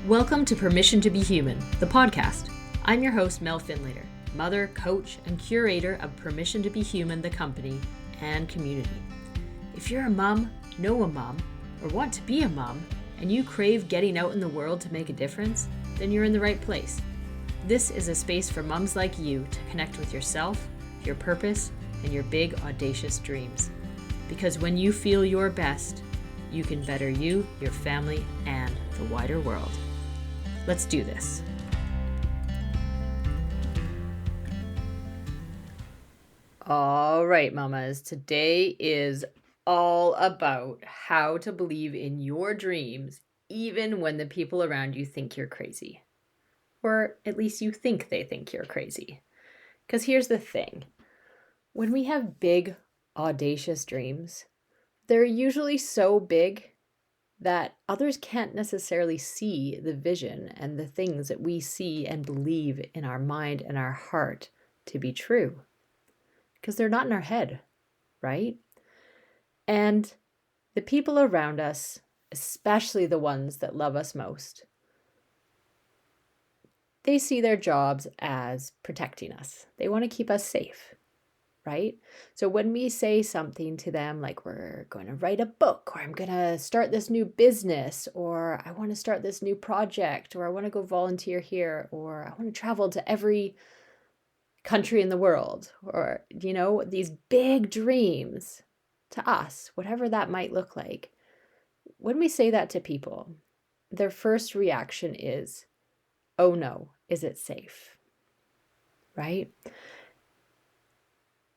Welcome to Permission to Be Human, the podcast. I'm your host, Mel Findlater, mother, coach, and curator of Permission to Be Human, the company and community. If you're a mom, know a mom, or want to be a mom, and you crave getting out in the world to make a difference, then you're in the right place. This is a space for moms like you to connect with yourself, your purpose, and your big, audacious dreams. Because when you feel your best, you can better you, your family, and the wider world. Let's do this. All right, mamas. Today is all about how to believe in your dreams, even when the people around you think you're crazy. Or at least you think they think you're crazy. Because here's the thing. When we have big, audacious dreams, they're usually so big that others can't necessarily see the vision and the things that we see and believe in our mind and our heart to be true. Because they're not in our head, right? And the people around us, especially the ones that love us most, they see their jobs as protecting us. They want to keep us safe, right? So when we say something to them like we're going to write a book, or I'm going to start this new business, or I want to start this new project, or I want to go volunteer here, or I want to travel to every country in the world, or, these big dreams to us, whatever that might look like. When we say that to people, their first reaction is, oh no, is it safe? Right?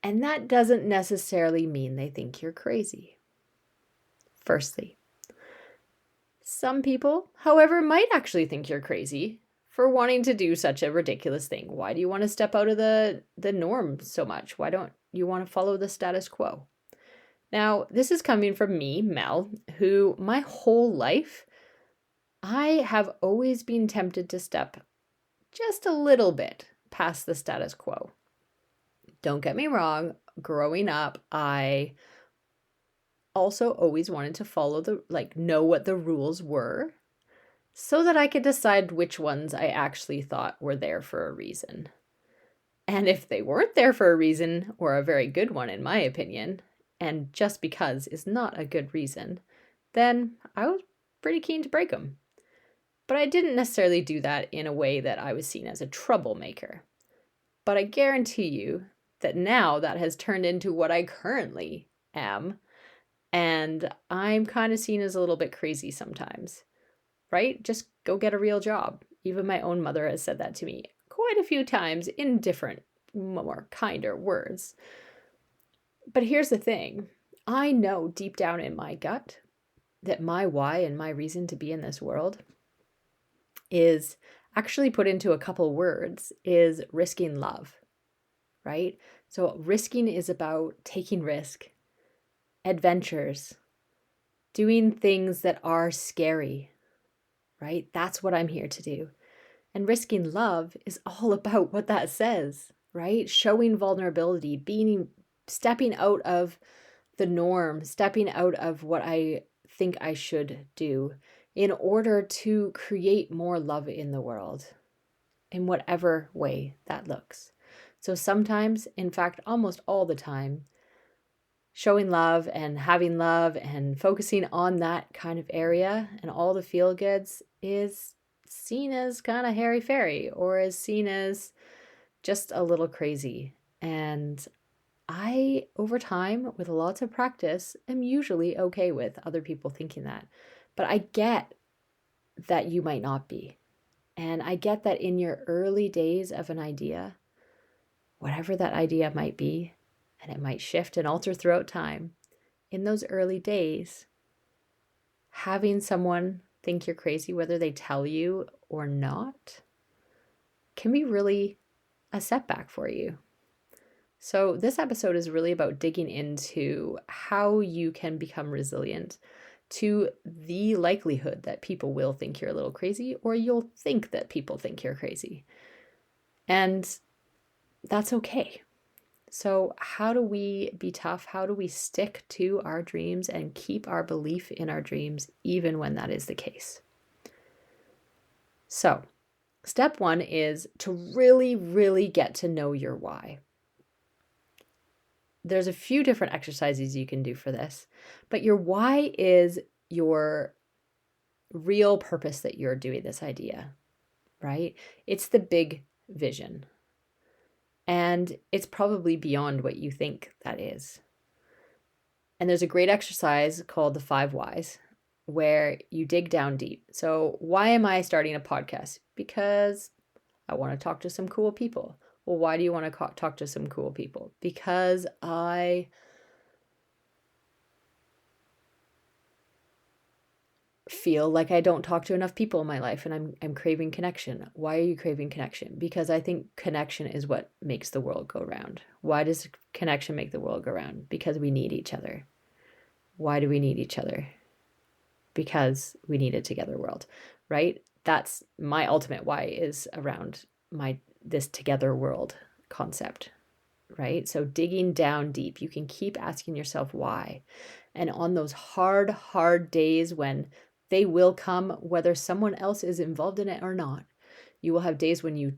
And that doesn't necessarily mean they think you're crazy. Firstly, some people, however, might actually think you're crazy for wanting to do such a ridiculous thing. Why do you want to step out of the norm so much? Why don't you want to follow the status quo? Now, this is coming from me, Mel, who my whole life, I have always been tempted to step just a little bit past the status quo. Don't get me wrong, growing up, I also always wanted to follow know what the rules were so that I could decide which ones I actually thought were there for a reason. And if they weren't there for a reason, or a very good one in my opinion, and just because is not a good reason, then I was pretty keen to break them. But I didn't necessarily do that in a way that I was seen as a troublemaker. But I guarantee you that now that has turned into what I currently am, and I'm kind of seen as a little bit crazy sometimes, right? Just go get a real job. Even my own mother has said that to me quite a few times in different, more kinder words. But here's the thing. I know deep down in my gut that my why and my reason to be in this world is actually put into a couple words, is risking love. Right? So risking is about taking risk, adventures, doing things that are scary, right? That's what I'm here to do. And risking love is all about what that says, right? Showing vulnerability, stepping out of the norm, stepping out of what I think I should do in order to create more love in the world, in whatever way that looks. So sometimes, in fact, almost all the time, showing love and having love and focusing on that kind of area and all the feel goods is seen as kind of hairy-fairy, or is seen as just a little crazy. And I, over time, with lots of practice, am usually okay with other people thinking that. But I get that you might not be. And I get that in your early days of an idea, whatever that idea might be, and it might shift and alter throughout time, in those early days, having someone think you're crazy, whether they tell you or not, can be really a setback for you. So this episode is really about digging into how you can become resilient to the likelihood that people will think you're a little crazy, or you'll think that people think you're crazy. And that's okay. So how do we be tough? How do we stick to our dreams and keep our belief in our dreams, even when that is the case? So, step 1 is to really, really get to know your why. There's a few different exercises you can do for this, but your why is your real purpose that you're doing this idea, right? It's the big vision. And it's probably beyond what you think that is. And there's a great exercise called the 5 whys where you dig down deep. So, why am I starting a podcast? Because I want to talk to some cool people. Well, why do you want to talk to some cool people? Because I feel like I don't talk to enough people in my life and I'm craving connection. Why are you craving connection? Because I think connection is what makes the world go round. Why does connection make the world go round? Because we need each other. Why do we need each other? Because we need a together world, right? That's my ultimate why, is around this together world concept, right? So digging down deep, you can keep asking yourself why. And on those hard days when they will come, whether someone else is involved in it or not, you will have days when you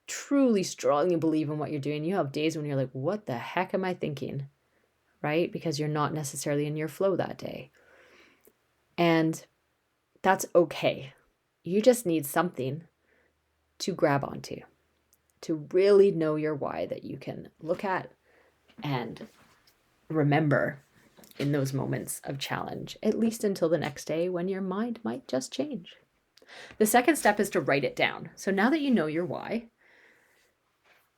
truly strongly believe in what you're doing. You have days when you're like, what the heck am I thinking? Right? Because you're not necessarily in your flow that day. And that's okay. You just need something to grab onto, to really know your why that you can look at and remember in those moments of challenge, at least until the next day when your mind might just change. The second step is to write it down. So now that you know your why,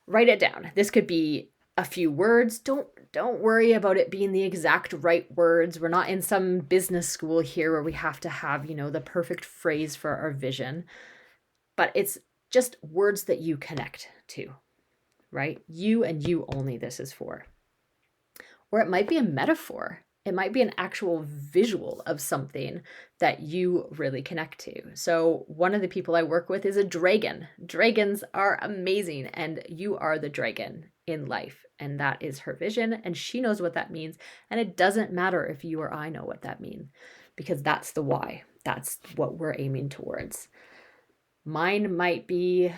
write it down. This could be a few words. Don't worry about it being the exact right words. We're not in some business school here where we have to have, the perfect phrase for our vision. But it's just words that you connect to, right? You and you only this is for. Or it might be a metaphor. It might be an actual visual of something that you really connect to. So one of the people I work with is a dragon. Dragons are amazing, and you are the dragon in life. And that is her vision, and she knows what that means. And it doesn't matter if you or I know what that means, because that's the why. That's what we're aiming towards. Mine might be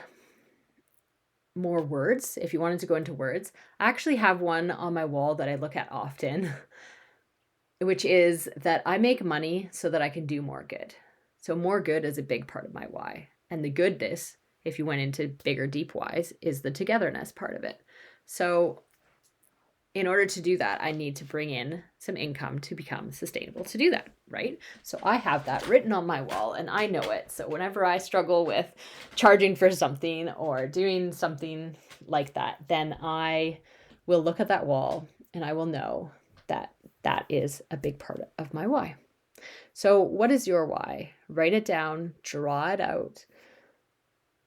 more words, if you wanted to go into words. I actually have one on my wall that I look at often, which is that I make money so that I can do more good. So more good is a big part of my why. And the goodness, if you went into bigger, deep whys, is the togetherness part of it. So in order to do that, I need to bring in some income to become sustainable to do that, right? So I have that written on my wall and I know it. So whenever I struggle with charging for something or doing something like that, then I will look at that wall and I will know that that is a big part of my why. So what is your why? Write it down, draw it out,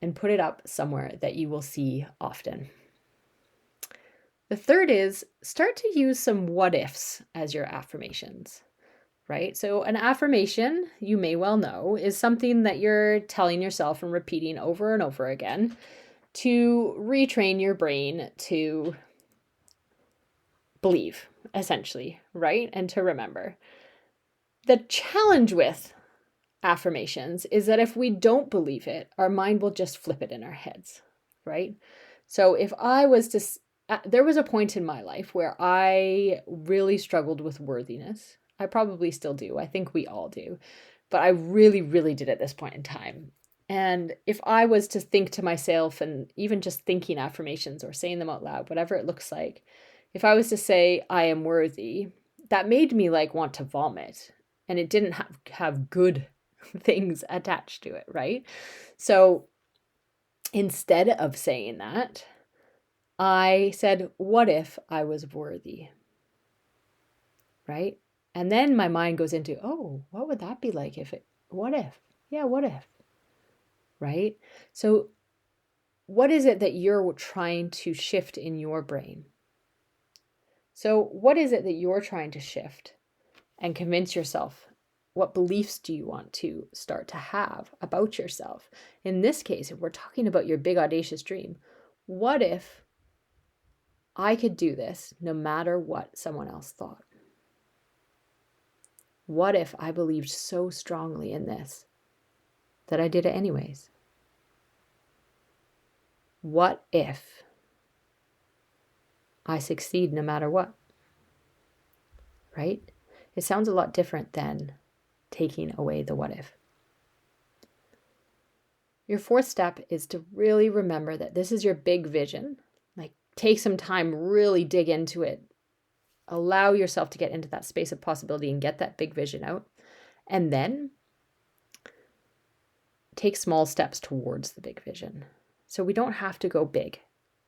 and put it up somewhere that you will see often. The third is start to use some what ifs as your affirmations, right? So an affirmation, you may well know, is something that you're telling yourself and repeating over and over again to retrain your brain to believe, essentially, right? And to remember. The challenge with affirmations is that if we don't believe it, our mind will just flip it in our heads, right? So if I was to there was a point in my life where I really struggled with worthiness. I probably still do. I think we all do. But I really, really did at this point in time. And if I was to think to myself, and even just thinking affirmations or saying them out loud, whatever it looks like, if I was to say, I am worthy, that made me want to vomit. And it didn't have good things attached to it, right? So instead of saying that, I said, what if I was worthy? Right? And then my mind goes into, oh, what would that be like what if? Yeah, what if? Right? So what is it that you're trying to shift in your brain? So what is it that you're trying to shift and convince yourself? What beliefs do you want to start to have about yourself? In this case, if we're talking about your big audacious dream, what if I could do this no matter what someone else thought? What if I believed so strongly in this that I did it anyways? What if I succeed no matter what? Right? It sounds a lot different than taking away the what if. Your fourth step is to really remember that this is your big vision. Like, take some time, really dig into it. Allow yourself to get into that space of possibility and get that big vision out. And then take small steps towards the big vision. So we don't have to go big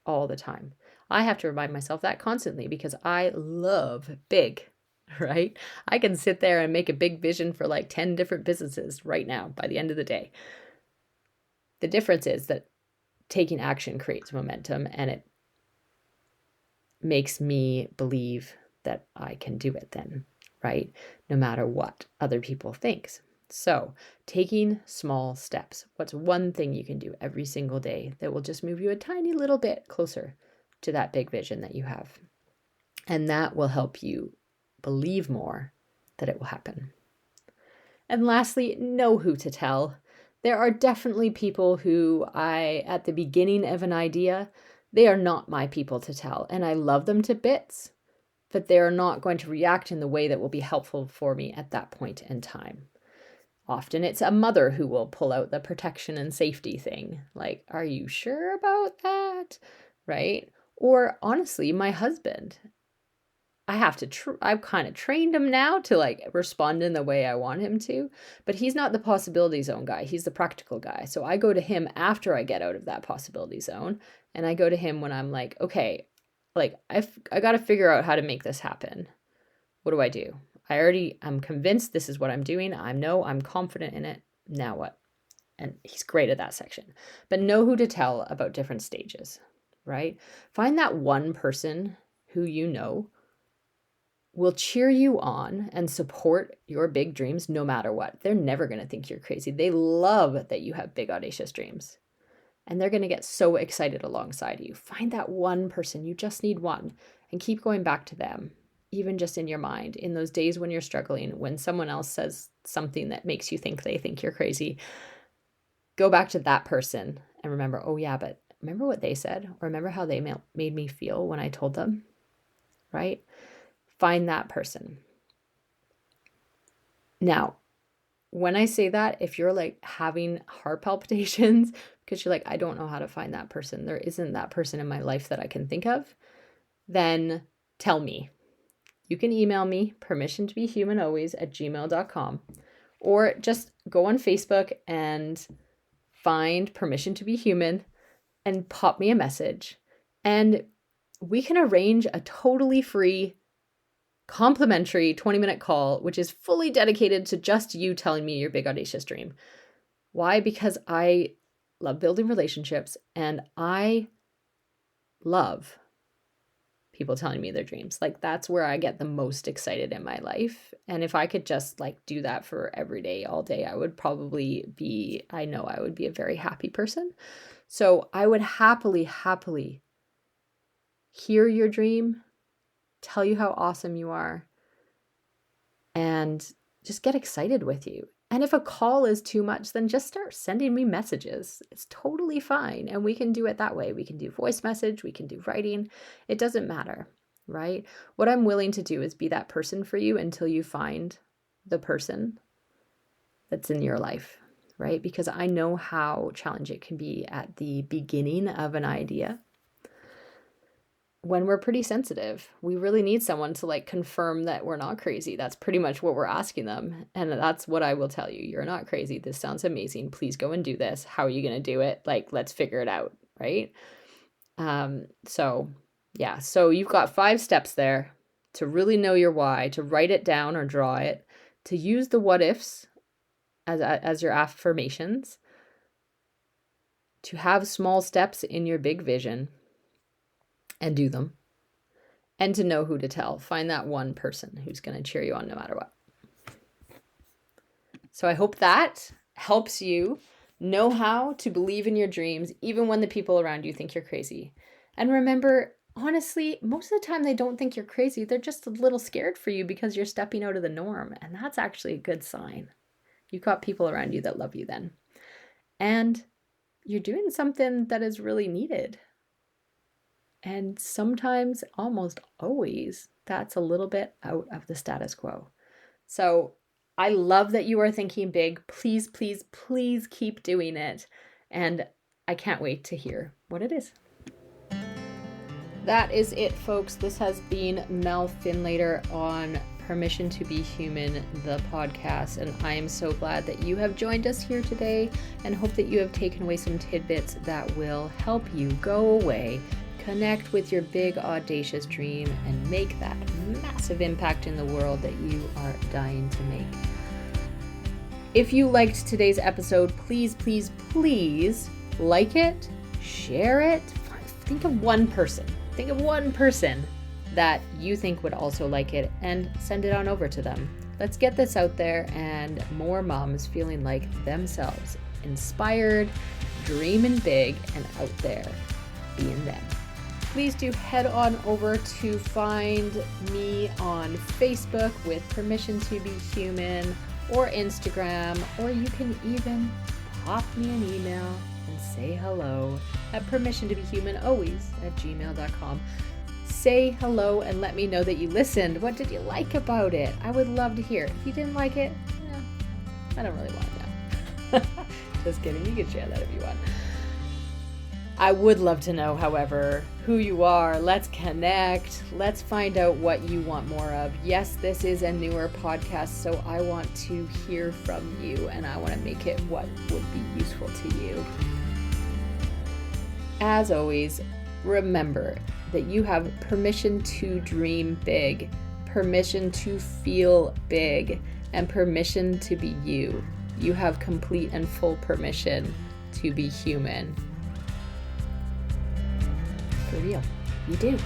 all the time. I have to remind myself that constantly because I love big, right? I can sit there and make a big vision for like 10 different businesses right now by the end of the day. The difference is that taking action creates momentum, and it makes me believe that I can do it then, right? No matter what other people think. So taking small steps. What's one thing you can do every single day that will just move you a tiny little bit closer to that big vision that you have? And that will help you believe more that it will happen. And lastly, know who to tell. There are definitely people who at the beginning of an idea, they are not my people to tell, and I love them to bits, but they are not going to react in the way that will be helpful for me at that point in time. Often it's a mother who will pull out the protection and safety thing. Like, are you sure about that? Right? Or honestly, my husband. I've kind of trained him now to like respond in the way I want him to, but he's not the possibility zone guy. He's the practical guy. So I go to him after I get out of that possibility zone, and I go to him when I'm like, okay, like I got to figure out how to make this happen. What do I do? I'm convinced this is what I'm doing. I'm confident in it. Now what? And he's great at that section. But know who to tell about different stages, right? Find that one person who you know will cheer you on and support your big dreams no matter what. They're never going to think you're crazy. They love that you have big, audacious dreams. And they're going to get so excited alongside you. Find that one person. You just need one. And keep going back to them, even just in your mind, in those days when you're struggling, when someone else says something that makes you think they think you're crazy. Go back to that person and remember, oh yeah, but remember what they said? Or remember how they made me feel when I told them, right? Find that person. Now, when I say that, if you're like having heart palpitations because you're like, I don't know how to find that person, there isn't that person in my life that I can think of, then tell me. You can email me, permissiontobehumanalways@gmail.com, or just go on Facebook and find Permission to Be Human and pop me a message. And we can arrange a totally free complimentary 20-minute call, which is fully dedicated to just you telling me your big audacious dream. Why? Because I love building relationships and I love people telling me their dreams. Like, that's where I get the most excited in my life. And if I could just like do that for every day, all day, I would be a very happy person. So I would happily hear your dream, tell you how awesome you are, and just get excited with you. And if a call is too much, then just start sending me messages. It's totally fine. And we can do it that way. We can do voice message, we can do writing. It doesn't matter, right? What I'm willing to do is be that person for you until you find the person that's in your life, right? Because I know how challenging it can be at the beginning of an idea. When we're pretty sensitive, we really need someone to like confirm that we're not crazy. That's pretty much what we're asking them. And that's what I will tell you. You're not crazy. This sounds amazing. Please go and do this. How are you going to do it? Like, let's figure it out. Right. So you've got 5 steps there to really know your why, to write it down or draw it, to use the what ifs as your affirmations, to have small steps in your big vision and do them, and to know who to tell. Find that one person who's going to cheer you on no matter what. So I hope that helps you know how to believe in your dreams, even when the people around you think you're crazy. And remember, honestly, most of the time they don't think you're crazy. They're just a little scared for you because you're stepping out of the norm. And that's actually a good sign. You've got people around you that love you then. And you're doing something that is really needed. And sometimes, almost always, that's a little bit out of the status quo. So I love that you are thinking big. Please, please, please keep doing it. And I can't wait to hear what it is. That is it, folks. This has been Mel Findlater on Permission to Be Human, the podcast. And I am so glad that you have joined us here today and hope that you have taken away some tidbits that will help you go away, connect with your big, audacious dream, and make that massive impact in the world that you are dying to make. If you liked today's episode, please, please, please like it, share it. Think of one person. Think of one person that you think would also like it and send it on over to them. Let's get this out there and more moms feeling like themselves, inspired, dreaming big, and out there being them. Please do head on over to find me on Facebook with Permission to Be Human or Instagram, or you can even pop me an email and say hello at permissiontobehumanalways@gmail.com. Say hello and let me know that you listened. What did you like about it? I would love to hear. If you didn't like it, I don't really want to know. Just kidding. You can share that if you want. I would love to know, however, who you are. Let's connect. Let's find out what you want more of. Yes, this is a newer podcast, so I want to hear from you and I want to make it what would be useful to you. As always, remember that you have permission to dream big, permission to feel big, and permission to be you. You have complete and full permission to be human. For real, you do.